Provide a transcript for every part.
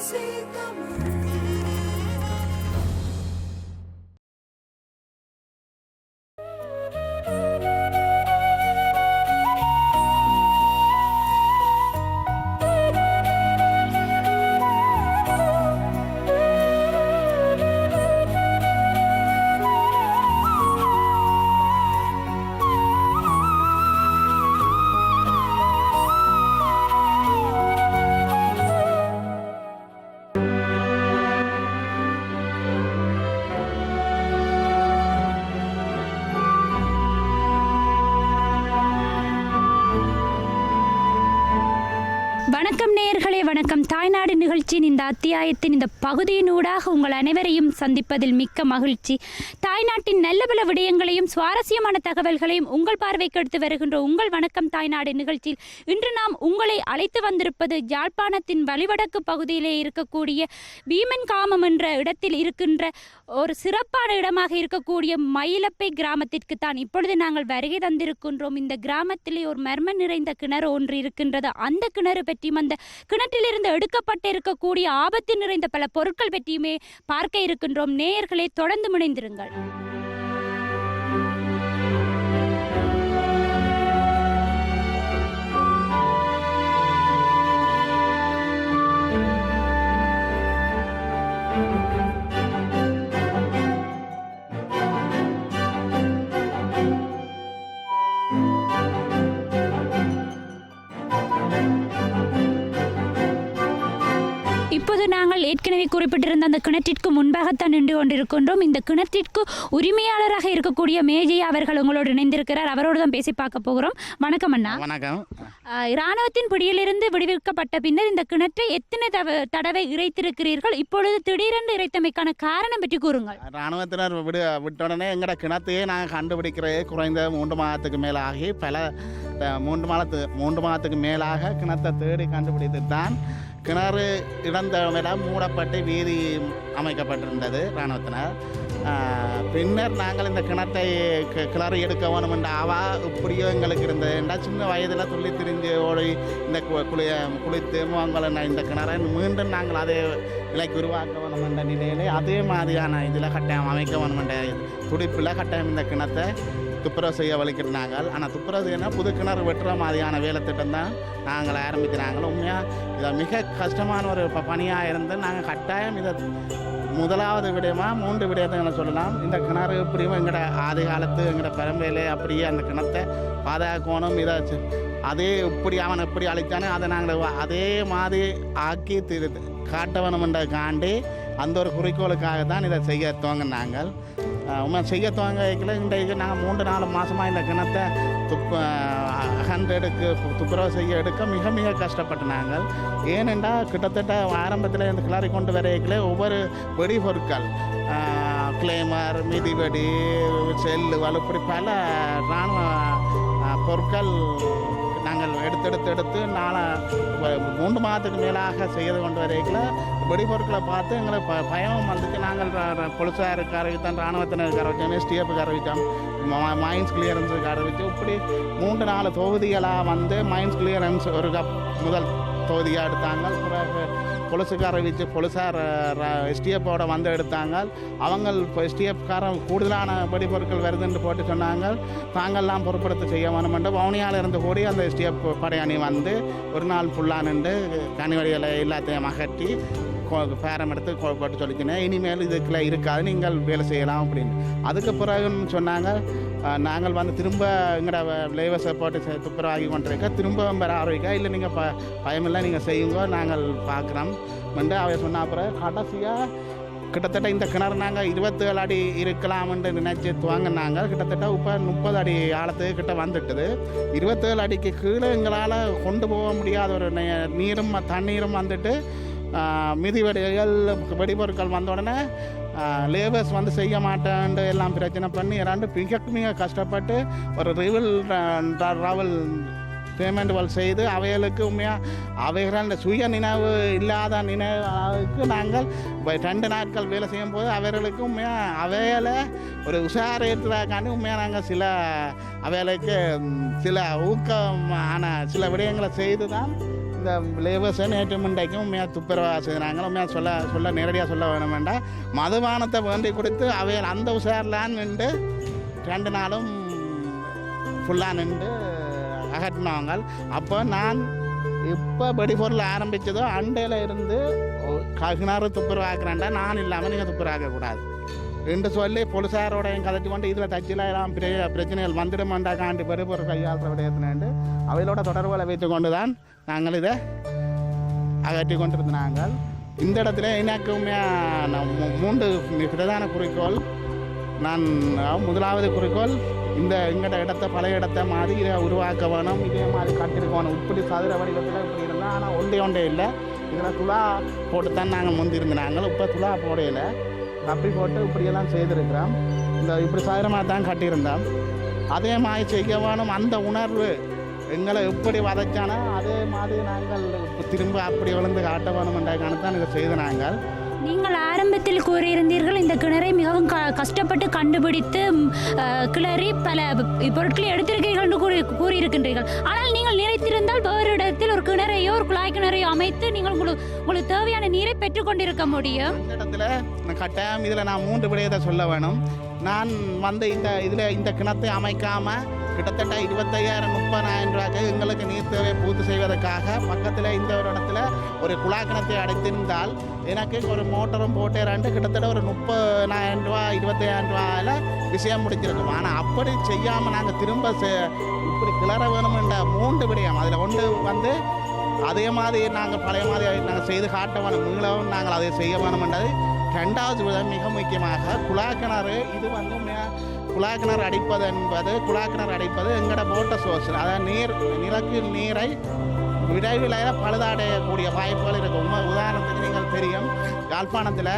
வணக்கம் நேயர்களே, வணக்கம். தாய்நாடு நிகழ்ச்சியின் இந்த அத்தியாயத்தின் இந்த பகுதியினூடாக உங்கள் அனைவரையும் சந்திப்பதில் மிக்க மகிழ்ச்சி. தாய்நாட்டின் நல்ல பல விடயங்களையும் சுவாரஸ்யமான தகவல்களையும் உங்கள் பார்வைக்கு எடுத்து வருகின்ற உங்கள் வணக்கம் தாய்நாடு நிகழ்ச்சியில் இன்று நாம் உங்களை அழைத்து வந்திருப்பது யாழ்ப்பாணத்தின் வலிவடக்கு பகுதியிலே இருக்கக்கூடிய வீமன் காமம் என்ற இடத்தில் இருக்கின்ற ஒரு சிறப்பான இடமாக இருக்கக்கூடிய மயிலப்பை கிராமத்திற்கு தான் இப்பொழுது நாங்கள் வருகை தந்திருக்கின்றோம். இந்த கிராமத்திலே ஒரு மர்ம நிறைந்த கிணறு ஒன்று இருக்கின்றது. அந்த கிணறு பற்றியும் அந்த கிணற்றிலிருந்து எடுக்கப்பட்டு இருக்கக்கூடிய ஆபத்து நிறைந்த பல பொருட்கள் பற்றியுமே பார்க்க இருக்கின்றோம். நேயர்களே, தொடர்ந்து முனைந்திருங்கள். இப்போது நாங்கள் ஏற்கனவே குறிப்பிட்டிருந்த அந்த கிணற்றிற்கு முன்பாகத்தான் நின்று கொண்டிருக்கின்றோம். இந்த கிணற்றிற்கு உரிமையாளராக இருக்கக்கூடிய மேஜை அவர்கள் உங்களோடு இணைந்திருக்கிறார். அவரோடு தான் பேசி பார்க்க போகிறோம். வணக்கம் அண்ணா. வணக்கம். இராணுவத்தின் பிடியிலிருந்து விடுவிக்கப்பட்ட பின்னர் இந்த கிணற்றை எத்தனை தடவை இறைத்திருக்கிறீர்கள்? இப்பொழுது திடீரென்று இறைத்தமைக்கான காரணம் பற்றி கூறுங்கள். இராணுவத்தினர் விட்டுடனே எங்கட கிணத்தையே நாங்கள் கண்டுபிடிக்கிறதே குறைந்த 3 மாதத்துக்கு மேலே ஆகி பல 3 மாதத்துக்கு மேலாக கிணத்தை தேடி கண்டுபிடித்து தான் கிணறு இடம் மூடப்பட்டு வீதி அமைக்கப்பட்டிருந்தது இராணுவத்தினர். பின்னர் நாங்கள் இந்த கிணத்தை கிணறு எடுக்க வேணும் என்ற ஆவா இப்படியோ எங்களுக்கு இருந்தது. என்றால் சின்ன வயதில் துள்ளி திரிஞ்சு ஓடி இந்த குளித்து முகங்களை இந்த கிணறை மீண்டும் நாங்கள் அதே விலைக்கு உருவாக்க வேணும் என்ற நிலையிலே அதே மாதிரியான இதில் கட்டாயம் அமைக்க வேணும் என்ற துடிப்பில் கட்டாயம் இந்த கிணத்தை துப்புரவு செய்ய வலிக்கிறாங்க. ஆனால் துப்புரவு செய்யணும் புது கிணறு வெட்டுற மாதிரியான வேலை திட்டம் தான் நாங்கள் ஆரம்பிக்கிறாங்க. உண்மையாக இதை மிக கஷ்டமான ஒரு பணியாக இருந்து நாங்கள் கட்டாயம் இதை முதலாவது விடயமாக 3 விடயத்தை சொல்லலாம். இந்த கிணறு எப்படியும் எங்களோட ஆதி காலத்து எங்களோட பரம்பரையிலே அப்படியே அந்த கிணத்தை பாதுகாக்கணும். இதை அதே இப்படி அவன் எப்படி அழித்தானே அதை நாங்கள் அதே மாதிரி ஆக்கி காட்ட வேணுமென்றதுக்காண்டி அந்த ஒரு குறிக்கோளுக்காக தான் இதை செய்ய துவங்கினாங்க. செய்ய துவங்கல இன்றைக்கு நாங்கள் 3-4 மாதமாக இந்த கிணத்தை துப்புரவு செய்ய எடுக்க மிக மிக கஷ்டப்பட்டு நாங்கள். ஏனென்றால் கிட்டத்தட்ட ஆரம்பத்தில் இந்த கிளறி கொண்டு வரையிலே ஒவ்வொரு வெடி பொருட்கள் கிளைமர், மிதிவெடி, செல்லு, இப்படி பல இராணுவ பொருட்கள் நாங்கள் எடுத்து 3 மாதத்துக்கு மேலாக செய்து கொண்டு வரையில் வெடிபொருட்களை பார்த்து எங்களுக்கு பயமும் வந்துட்டு நாங்கள் போலீஸாருக்கு அறிவித்தோம், இராணுவத்தினருக்கு அறிவித்தோம், எஸ்டிஎஃப்க்கு அறிவித்தோம், மைன்ஸ் கிளியரன்ஸுக்கு அறிவித்து இப்படி 3-4 தொகுதிகளாக வந்து மைன்ஸ் கிளியரன்ஸ் ஒரு முதல் தொகுதியாக எடுத்தாங்க. பிறகு போலீஸுக்கு அறிவித்து போலீஸார் எஸ்டிஎஃப்போட வந்து எடுத்தாங்க. அவங்க இப்போ எஸ்டிஎஃப்காரன் கூடுதலான வெடிபொருட்கள் வருதுன்னு போட்டு சொன்னாங்க. தாங்கள்லாம் பொறுப்படுத்த செய்ய வேணுமென்று வவுனியாவில் இருந்து கூடி அந்த எஸ்டிஎஃப் படையணி வந்து ஒரு நாள் ஃபுல்லாக நின்று கனிவடிகளை எல்லாத்தையும் அகற்றி பேரம் எடுத்து போட்டு சொல்லிக்கினேன். இனிமேல் இதுக்குள்ள இருக்காது, நீங்கள் வேலை செய்யலாம் அப்படின்னு. அதுக்கு பிறகுன்னு சொன்னாங்க நாங்கள் வந்து திரும்ப எங்களோட லேபர்ஸை போட்டு துப்புரவாகி கொண்டிருக்க திரும்ப வேறு ஆரோக்கியா இல்லை நீங்கள் பயமில்லை நீங்கள் செய்யுங்க நாங்கள் பார்க்குறோம் வந்து அவை சொன்ன அப்புறம் கடைசியாக கிட்டத்தட்ட இந்த கிணறு நாங்கள் 27 அடி இருக்கலாம்னு நினைச்சு துவங்கினாங்க. கிட்டத்தட்ட இப்போ 30 அடி ஆழத்துக்கு கிட்ட வந்துட்டுது. 27 அடிக்கு கீழே எங்களால் கொண்டு போக முடியாத ஒரு நீரும் தண்ணீரும் வந்துட்டு வெடிபொருட்கள் வந்த உடனே லேபர்ஸ் வந்து செய்ய மாட்டேன்ட்டு எல்லாம் பிரச்சனை பண்ணி மிக கஷ்டப்பட்டு ஒரு ரவல் பேமெண்ட் செய்து அவைகளுக்கு உண்மையாக அவைகள் சுய நினைவு இல்லாத நினைவுக்கு நாங்கள் 2 நாட்கள் வேலை செய்யும் போது அவர்களுக்கு உண்மையாக அவைகளை ஒரு உஷாரேற்றுறதுக்காண்டி உண்மையாக நாங்கள் சில அவைகளுக்கு சில ஊக்கமான சில விடயங்களை செய்து தான் இந்த லேபர்ஸை நேற்று முண்டைக்கும் உண்மையாக துப்புரவாக செய்கிறாங்க. உண்மையாக சொல்ல நேரடியாக சொல்ல வேணும் வேண்டாம். மதுபானத்தை வேண்டி கொடுத்து அவையில் அந்த உஷார்லான்னு நின்று 2 நாளும் ஃபுல்லாக நின்று அகற்றினவங்க. அப்போ நான் இப்போ வெடிபொருள் ஆரம்பித்ததோ அண்டையில் இருந்து கிணறு துப்புரவாக்குறேன்டா நான் இல்லாமல் நீங்கள் துப்புரவாக்கக்கூடாது என்று சொல்லி போலீஸாரோடையும் கதைச்சி கொண்டு இதில் தச்சிலாம் பிரச்சனைகள் வந்துடுமாண்டா காண்டி வெடிபொருள் கையாளுற விடயத்தினு அவையோட தொடர்புகளை வைத்து கொண்டு தான் நாங்கள் இதை அகற்றி கொண்டிருந்தாங்க. இந்த இடத்துல எனக்கு உண்மையாக 3 பிரதான குறிக்கோள். நான் முதலாவது குறிக்கோள் இந்த எங்கட இடத்தை பழைய இடத்தை மாதிரி இதை உருவாக்க வேணும். இதே மாதிரி கட்டிருக்கணும். இப்படி சதுர வடிவத்தில் இப்படி இருந்தால் ஆனால் ஒன்றே இல்லை. இதில் துளா போட்டு தான் நாங்கள் முந்திருந்தாங்க. இப்போ துளா போடையில் கப்பி போட்டு இப்படியெல்லாம் செய்திருக்கிறோம். இப்படி சதுரமாக தான் கட்டியிருந்தோம். அதே மாதிரி செய்ய வேணும். அந்த உணர்வு எங்களை எப்படி வதைச்சானோ அதே மாதிரி நாங்கள் திரும்ப அப்படி விழுந்து காட்ட வேணுமென்றதுக்கான தான் இதை செய்த நாங்கள். நீங்கள் ஆரம்பத்தில் கூறியிருந்தீர்கள் இந்த கிணறை மிகவும் கஷ்டப்பட்டு கண்டுபிடித்து கிளறி பல பொருட்களை எடுத்திருக்கீர்கள் என்று கூறியிருக்கின்றீர்கள். ஆனால் நீங்கள் நினைத்திருந்தால் வேறு இடத்தில் ஒரு கிணறையோ ஒரு குழாய் கிணறையோ அமைத்து நீங்கள் உங்களுக்கு தேவையான நீரை பெற்றுக்கொண்டிருக்க முடியும். இந்த இடத்துல கட்டாயம் இதில் நான் 3 விடயத்தை சொல்ல வேணும். நான் இந்த கிணத்தை அமைக்காமல் கிட்டத்தட்ட 25,000-30,000 ரூபாய்க்கு எங்களுக்கு நீர் தேவை பூர்த்தி செய்வதற்காக பக்கத்தில் இந்த ஒரு இடத்துல ஒரு குழாய் கிணத்தை அடைத்திருந்தால் எனக்கு ஒரு மோட்டரும் போட்டேராண்டு கிட்டத்தட்ட ஒரு 30,000 ரூபா 25,000 ரூபாயில் விஷயம் முடிஞ்சிருக்கும். ஆனால் அப்படி செய்யாமல் நாங்கள் திரும்ப இப்படி கிளற வேணுமென்ற 3 விடயம். அதில் ஒன்று வந்து அதே மாதிரி நாங்கள் பழைய மாதிரி நாங்கள் செய்து காட்ட வேணும். மீளவும் நாங்கள் அதை செய்ய வேணுமென்றது. 2வது விதம் மிக முக்கியமாக குழாய் கிணறு. இது வந்து குழாய் கிணறு அடிப்பது எங்களோட போட்ட சோர்ஸ். அதாவது நிலக்கு நீரை விரைவில் பழுதடையக்கூடிய வாய்ப்புகள் இருக்கும். உதாரணத்துக்கு நீங்கள் தெரியும், யாழ்ப்பாணத்தில்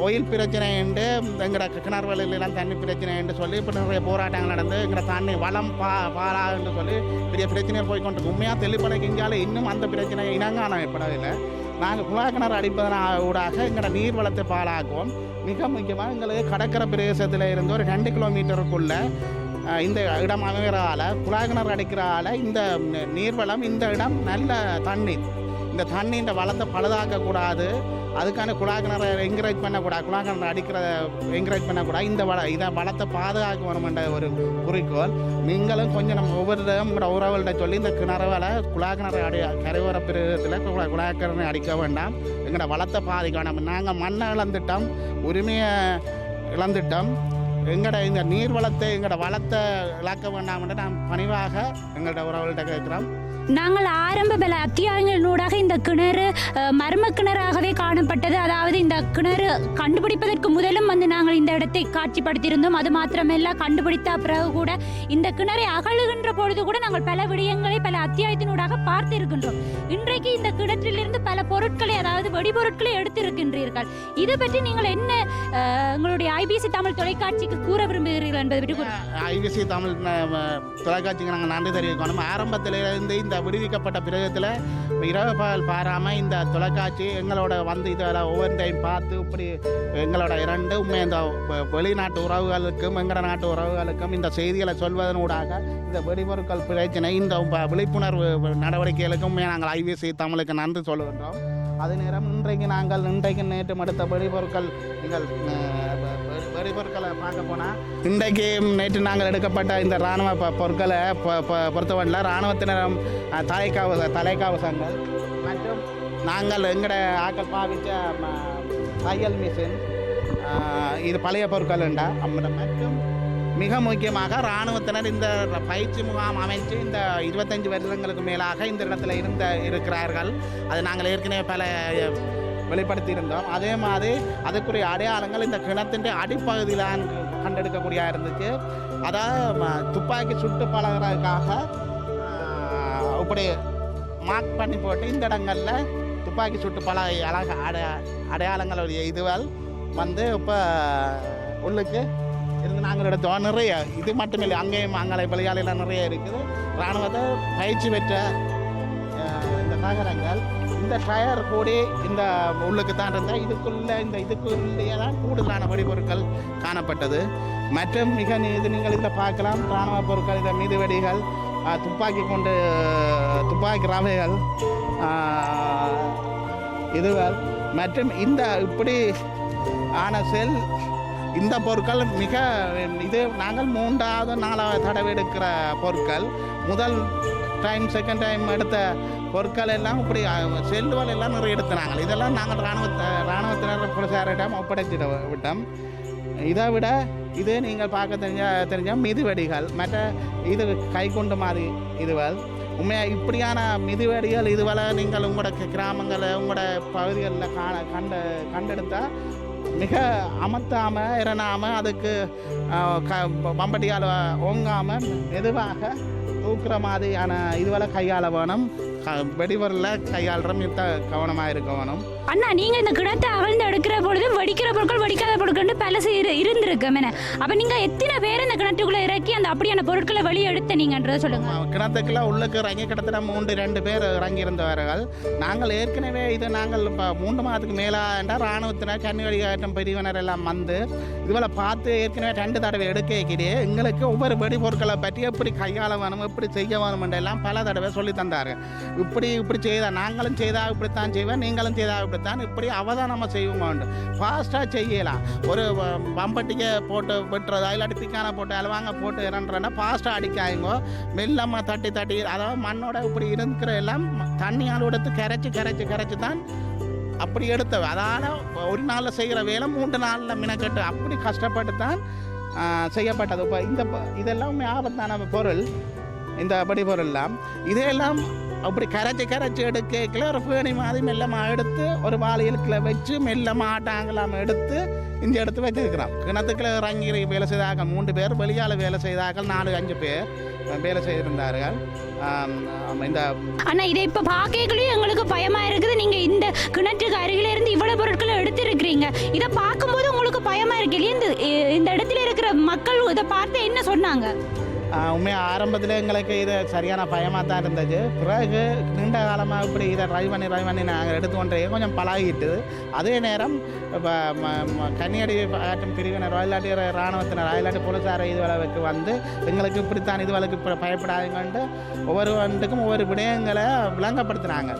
ஒயில் பிரச்சனை என்று எங்களோட கிணறுகளிலாம் தண்ணி பிரச்சனை என்று சொல்லி இப்போ நிறைய போராட்டங்கள் நடந்து எங்களோட தண்ணி வளம் பாலா என்று சொல்லி பெரிய பிரச்சனையை போய்கொண்டு உண்மையாக தெளிப்படைக்கு இங்கால இன்னும் அந்த பிரச்சனை இனங்காணப்படவில்லை. நாங்கள் குழாய் கிணறு அடிப்பதன் ஊடாக எங்களோட நீர் வளத்தை பாலாக்குவோம். மிக முக்கியமாக எங்களுக்கு கடற்கரை பிரதேசத்தில் இருந்து ஒரு 2 கிலோமீட்டருக்குள்ள இந்த இடம் அமைகிறதால குழாய் கிணறு அடிக்கிறதால இந்த நீர்வளம் இந்த இடம் நல்ல தண்ணீர். இந்த தண்ணீர் வளத்தை பழுதாக்கக்கூடாது. அதுக்கான குழாய் கிணறை என்கரேஜ் பண்ணக்கூடாது. குழாய் கிணறு என்கரேஜ் பண்ணக்கூடாது. இதை வளத்தை பாதுகாக்க வேணுமென்ற ஒரு குறிக்கோள். நீங்களும் கொஞ்சம் நம்ம ஒவ்வொருத்தரும் உங்களோட உறவுகள்கிட்ட சொல்லி இந்த கிணறுகளை குழாய் கிணறு கரையோர பிரதேசத்தில் குழாய் கிணறு அடிக்க வேண்டாம். எங்களோட வளத்தை பாதிக்க வேண்டாம். நாங்கள் மண்ணை இழந்துட்டோம், உரிமையை இழந்துட்டோம். எங்களோட இந்த நீர் வளத்தை எங்களோட வளத்தை இழக்க வேண்டாம் என்று நாம் பணிவாக எங்களோட உறவுகள்கிட்ட கேட்குறோம். நாங்கள் ஆரம்ப பல அத்தியாயங்களூடாக இந்த கிணறு மர்ம கிணறாகவே காணப்பட்டது. அதாவது இந்த கிணறு கண்டுபிடிப்பதற்கு முதலும் வந்து நாங்கள் இந்த இடத்தை காட்சிப்படுத்தியிருந்தோம். அது மாத்திரமல்ல, கண்டுபிடித்த பிறகு கூட இந்த கிணறை அகழுகின்ற பொழுது கூட நாங்கள் பல விடயங்களை பல அத்தியாயத்தினூடாக பார்த்து இருக்கின்றோம். இன்றைக்கு இந்த கிணற்றிலிருந்து பல பொருட்களை, அதாவது வெடிபொருட்களை எடுத்திருக்கின்றீர்கள். இது பற்றி நீங்கள் என்ன உங்களுடைய ஐபிசி தமிழ் தொலைக்காட்சிக்கு கூற விரும்புகிறீர்கள் என்பதை பற்றி? ஐபிசி தமிழ் தொலைக்காட்சிக்கு நாங்கள் நன்றி தெரிவிக்கணும். ஆரம்பத்திலிருந்து இந்த விடுவிக்கப்பட்ட பிரதேசத்தில் இரவு பகல் பாராமல் இந்த தொலைக்காட்சி எங்களோட வந்து இதில் ஒவ்வொரு டைம் பார்த்து இப்படி எங்களோட 2 உண்மை இந்த வெளிநாட்டு உறவுகளுக்கும் எங்களோட நாட்டு உறவுகளுக்கும் இந்த செய்திகளை சொல்வதனூடாக இந்த வெடிபொருட்கள் பிரச்சனை இந்த விழிப்புணர்வு நடவடிக்கைகளுக்கும் உண்மையாக நாங்கள் ஐபிசி தமிழுக்கு நன்றி சொல்லுகின்றோம். அதே நேரம் இன்றைக்கு நேற்று எடுத்த வெடிபொருட்கள் நீங்கள் வெடிபொருட்களை பார்க்க போனால் இன்றைக்கு நேற்று நாங்கள் எடுக்கப்பட்ட இந்த இராணுவ பொருட்களை பொறுத்தவரையில் இராணுவத்தினரும் தலைக்கவசங்கள் மற்றும் நாங்கள் எங்களோட ஆக்கள் பாவித்த தையல் மிஷின், இது பழைய பொருட்கள் உண்டா. மற்றும் மிக முக்கியமாக இராணுவத்தினர் இந்த பயிற்சி முகாம் அமைச்சு இந்த 25 வருடங்களுக்கு மேலாக இந்த இடத்துல இருக்கிறார்கள். அது நாங்கள் ஏற்கனவே பல வெளிப்படுத்தியிருந்தோம். அதே மாதிரி அதுக்குரிய அடையாளங்கள் இந்த கிணத்தின் அடிப்பகுதியில் கண்டெடுக்கக்கூடிய இருந்துச்சு. அதாவது துப்பாக்கி சுட்டு பழகிறதுக்காக இப்படி மார்க் பண்ணி போட்டு இந்த இடங்களில் துப்பாக்கி சுட்டு பழக அடையாளங்களுடைய இதுவல் வந்து இப்போ உள்ளுக்கு இருந்து நாங்கள் எடுத்தோம். நிறைய இது மட்டும் இல்லை, அங்கேயும் அங்கே வெளியாலையில் நிறைய இருக்குது. இராணுவத்தை பயிற்சி பெற்ற இந்த நகரங்கள் இந்த டயர் கூடி இந்த உள்ளுக்கு தான் இருந்தால் இதுக்குள்ளேயே தான் கூடுதலான வெடிபொருட்கள் காணப்பட்டது. மற்றும் இது நீங்கள் இதில் பார்க்கலாம், இராணுவ பொருட்கள், இந்த மிதிவெடிகள், துப்பாக்கி ரவைகள் இதுகள் மற்றும் இந்த இப்படி ஆன செல் இந்த பொருட்கள் மிக இது நாங்கள் 3வது 4வது தடவை எடுக்கிற பொருட்கள். முதல் டைம் செகண்ட் டைம் எடுத்த பொருட்கள் எல்லாம் இப்படி செல்லுகள் எல்லாம் நிறைய எடுத்துனாங்க. இதெல்லாம் நாங்கள் இராணுவத்தினர் போலீசாரிடம் ஒப்படைச்சிட விட்டோம். இதை விட இது நீங்கள் பார்க்க தெரிஞ்ச மிதிவெடிகள், மற்ற இது கைக்குண்டு மாதிரி இதுவல் உண்மையாக இப்படியான மிதிவெடிகள் இதுவரை நீங்கள் உங்களோட கிராமங்களில் உங்களோட பகுதிகளில் கண்டெடுத்தால் மிக அமர்த்தாமல் இரணாமல் அதுக்கு பம்பட்டியால் ஓங்காமல் மெதுவாக தூக்குற மாதிரியான இதுவரை கையாள வேணும். வெடிவரில் கையாளுற மித்த கவனமாக இருக்க வேணும். அண்ணா, நீங்கள் இந்த கிணத்தை அகழ்ந்து எடுக்கிற பொழுது வெடிக்கிற பொருட்கள் வெடிக்காத பொருட்கள் பல இருந்திருக்கு. அப்போ நீங்கள் எத்தனை பேர் இந்த கிணத்துக்குள்ளே இறக்கி அந்த அப்படியான பொருட்களை வெளியே எடுத்த நீங்கன்றதை சொல்லுங்கள். கிணத்துக்குள்ள உள்ளுக்கு இறங்கி கிட்டத்தட்ட 3-2 பேர் இறங்கி இருந்தவர்கள். நாங்கள் ஏற்கனவே இது நாங்கள் இப்போ 3 மாதத்துக்கு மேலாண்டா இராணுவத்தினர் கன்னிவெடிகாட்டும் பிரிவினர் எல்லாம் வந்து இதுவரை பார்த்து ஏற்கனவே 2 தடவை எடுக்கிறே எங்களுக்கு ஒவ்வொரு வெடி பொருட்களை பற்றி எப்படி கையாள வேணும், எப்படி செய்ய வேணும் எல்லாம் பல தடவை சொல்லி தந்தார்கள். இப்படி செய்தா நாங்களும் செய்தா இப்படித்தான் செய்வேன், நீங்களும் செய்தா இப்படித்தான், இப்படி அவதானமாக செய்வோம். ஃபாஸ்ட்டாக செய்யலாம். ஒரு பம்பட்டிக்கு போட்டு வெட்டுறதா இல்லாட்டி பிக்கான போட்டு அல்வாங்க போட்டு இறன்றனா ஃபாஸ்ட்டாக அடிக்காயுங்கோ. மெல்லமாக தட்டி அதாவது மண்ணோட இப்படி இருக்கிற எல்லாம் தண்ணியால் எடுத்து கரைச்சி தான் அப்படி எடுத்தவை. அதனால் ஒரு நாளில் செய்கிற வேலை 3 நாளில் மினக்கட்டு அப்படி கஷ்டப்பட்டு தான் செய்யப்பட்டது. இப்போ இதெல்லாம் ஆபத்தான பொருள். இந்த படி பொருள்லாம் இதையெல்லாம் அப்படி கரைச்சி எடுக்கல ஒரு பேணி மாதிரி மெல்லமாக எடுத்து ஒரு வாளியலுக்குள்ள வச்சு மெல்லமாக ஆட்டாங்கலாம் எடுத்து இந்த எடுத்து வச்சிருக்கிறோம். கிணத்துக்குள்ள இறங்கி வேலை செய்தார்கள் 3 பேர், வெளியால் வேலை செய்தார்கள் 4-5 பேர் வேலை செய்திருந்தார்கள். இந்த அண்ணா, இதை இப்போ பார்க்கலையும் எங்களுக்கு பயமாக இருக்குது. நீங்கள் இந்த கிணற்றுக்கு அருகில இருந்து இவ்வளோ பொருட்களை எடுத்துருக்கிறீங்க. இதை பார்க்கும்போது உங்களுக்கு பயமாக இருக்கு இல்லையா? இந்த இடத்துல இருக்கிற மக்கள் இதை பார்த்து என்ன சொன்னாங்க? உண்மையாக ஆரம்பத்தில் எங்களுக்கு இது சரியான பயமாக தான் இருந்துச்சு. பிறகு நீண்ட காலமாக இப்படி இதை ட்ரைவ் பண்ணி நாங்கள் எடுத்து கொண்டே கொஞ்சம் பழகிட்டு, அதே நேரம் இப்போ கன்னியடி ஆட்டும் பிரிவினர் இல்லாட்டி இராணுவத்தினர் இல்லாட்டி போலீஸாரை இதுவளவுக்கு வந்து எங்களுக்கு இப்படித்தான் இதுவளுக்கு இப்போ பயப்படாதுங்கன்ட்டு ஒவ்வொருவருக்கும் ஒவ்வொரு விடயங்களை விளங்கப்படுத்தினாங்க.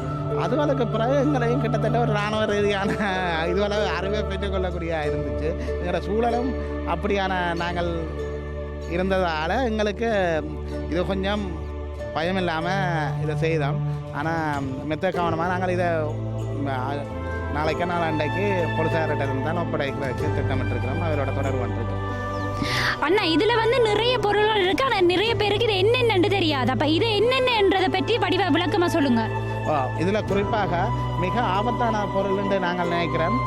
அதுவளுக்கு பிறகு எங்களையும் கிட்டத்தட்ட ஒரு இராணுவ ரீதியான இதுவளவு அறிவை பெற்றுக்கொள்ளக்கூடியதாக இருந்துச்சு. எங்களோட சூழலும் அப்படியான நாங்கள் இருந்ததால் எங்களுக்கு இது கொஞ்சம் பயம் இல்லாமல் இதை செய்தோம். ஆனால் மெத்த கவனமாக நாங்கள் இதை நாளைக்கு போலீஸார்கிட்ட இருந்து தான் ஒப்படைக்கிறதுக்கு திட்டமிட்டிருக்கிறோம். அவரோட தொடர்பு பண்ணிருக்கோம். அண்ணா, இதில் வந்து நிறைய பொருள்கள் இருக்குது. ஆனால் நிறைய பேருக்கு இது என்னென்னு தெரியாது. அப்போ இது என்னென்னன்றதை பற்றி விளக்கமாக சொல்லுங்கள். இதில் குறிப்பாக மிக ஆபத்தான பொருள் என்று நாங்கள் நினைக்கிறோம்.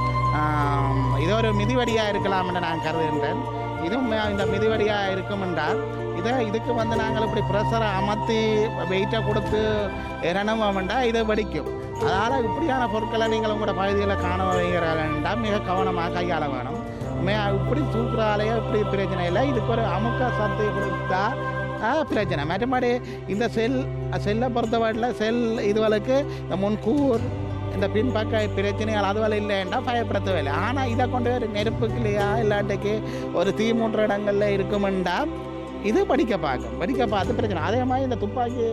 இது ஒரு மிதிவடியாக இருக்கலாம் என்று நான் கருதுகின்றேன். இதுவும் இந்த மிதிவடியாக இருக்கும் என்றால் இதுக்கு வந்து நாங்கள் இப்படி ப்ரெஷரை அமர்த்தி வெயிட்டை கொடுத்து இறணும் வேண்டாம், இதை வெடிக்கும். அதனால் இப்படியான பொருட்களை நீங்கள் உங்களோட பகுதியில் காண வைக்கிறாண்டால் மிக கவனமாக கையாள வேணும். இப்படி தூக்குறாலேயே இப்படி பிரச்சனை இல்லை. இதுக்கு ஒரு அமுக்க சத்து கொடுத்தா பிரச்சனை. மற்றபடி இந்த செல்லை பொறுத்தவரையில் செல் இதுவளுக்கு இந்த முன்கூர் இந்த பின்பக்க பிரச்சனைகள் அதுவரை இல்லைன்னா பயப்படுத்தவே இல்லை. ஆனால் இதை கொண்டு ஒரு நெருப்புக்குலையா இல்லாட்டிக்கு ஒரு தீ மூன்ற இடங்களில் இருக்குமெண்டா இது படிக்க பார்த்து பிரச்சனை. அதே மாதிரி இந்த துப்பாக்கி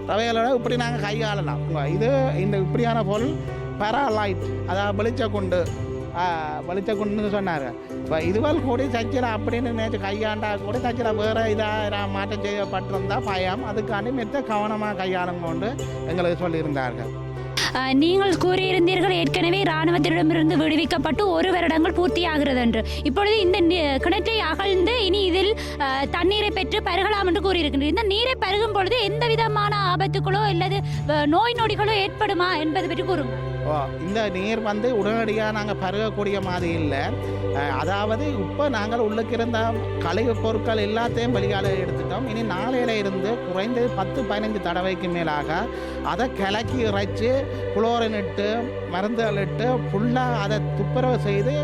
ரவைகளோட இப்படி நாங்கள் கையாளலாம். இது இந்த இப்படியான பொருள் பராலைட், அதாவது வெளிச்சக்குண்டுன்னு சொன்னார். இப்போ இதுவரை கூடி சச்சில் அப்படின்னு நேற்று கையாண்டா கூட சச்சில் வேறு இதாக மாற்றம் செய்யப்பட்டிருந்தால் பயம். அதுக்காண்டி மெத்த கவனமாக கையாளும் கொண்டு எங்களுக்கு சொல்லியிருந்தார்கள். நீங்கள் கூறியிருந்தீர்கள் ஏற்கனவே இராணுவத்திடமிருந்து விடுவிக்கப்பட்டு 1 வருடங்கள் பூர்த்தியாகிறது என்று. இப்பொழுது இந்த கிணற்றை அகழ்ந்து இனி இதில் தண்ணீரை பெற்று பருகலாம் என்று கூறியிருக்கின்றனர். இந்த நீரை பருகும் பொழுது எந்த விதமான ஆபத்துகளோ அல்லது நோய் நொடிகளோ ஏற்படுமா என்பதை பற்றி கூறுங்கள். இந்த நீர் வந்து உடனடியாக நாங்கள் பருகக்கூடிய மாதிரி இல்லை. அதாவது இப்போ நாங்கள் உள்ளுக்கு இருந்த கழிவு பொருட்கள் எல்லாத்தையும் வெளியால் எடுத்துட்டோம். இனி நாளையில இருந்து குறைந்தது 10-15 தடவைக்கு மேலாக அதை கிளக்கி இறைச்சி குளோரின் இட்டு மருந்துகள் இட்டு ஃபுல்லாக அதை துப்புரவு செய்து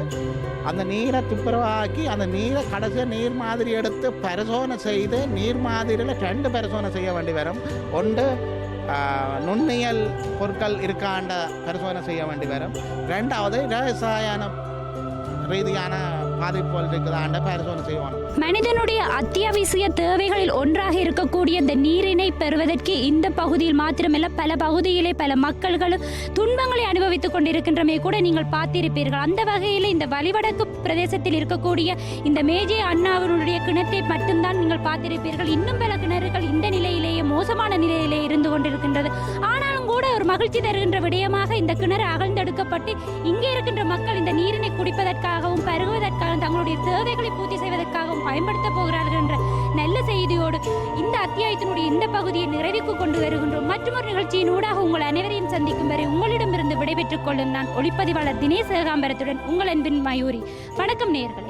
அந்த நீரை துப்புரவாக்கி அந்த நீரை கடைசியாக நீர் மாதிரி எடுத்து பரிசோதனை செய்து நீர் மாதிரியில் 2 பரிசோதனை செய்ய வேண்டி வரும். ஒன்று நுண்ணியல் பொருட்கள் இருக்காண்ட பரிசோதனை செய்ய வேண்டி வரும். 2வது ரசாயன ரீதியான பாதிப்புகள் இருக்குதாண்ட பரிசோதனை செய்வாங்க. மனிதனுடைய அத்தியாவசிய தேவைகளில் ஒன்றாக இருக்கக்கூடிய இந்த நீரினை பெறுவதற்கு இந்த பகுதியில் மாத்திரமல்ல பல பகுதியிலே பல மக்கள்களும் துன்பங்களை அனுபவித்துக் கொண்டிருக்கின்றமே கூட நீங்கள் பார்த்திருப்பீர்கள். அந்த வகையில் இந்த வலிவடக்கு பிரதேசத்தில் இருக்கக்கூடிய இந்த மேஜை அண்ணாவினுடைய கிணத்தை மட்டும்தான் நீங்கள் பார்த்திருப்பீர்கள். இன்னும் பல கிணறுகள் இந்த நிலையிலேயே மோசமான நிலையிலே இருந்து கொண்டிருக்கின்றது. ஆனாலும் கூட ஒரு மகிழ்ச்சி தருகின்ற விடயமாக இந்த கிணறு அகழ்ந்தெடுக்கப்பட்டு இங்கே இருக்கின்ற மக்கள் இந்த நீரினை குடிப்பதற்காகவும் பருகுவதற்காகவும் தங்களுடைய தேவைகளை பூர்த்தி செய்வதற்காகவும் பயன்படுத்த போகிறார்கள் என்ற நல்ல செய்தியோடு இந்த அத்தியாயத்தினுடைய இந்த பகுதியை நிறைவுக்கு கொண்டு வருகின்றோம். மற்றொரு நிகழ்ச்சியின் ஊடாக உங்கள் அனைவரையும் சந்திக்கும் வரை உங்களிடமிருந்து விடைபெற்றுக் கொள்ளும் நான் ஒளிப்பதிவாளர் தினேஷ் ஏகாம்பரத்துடன் உங்கள் அன்பின் மயூரி. வணக்கம் நேயர்களே.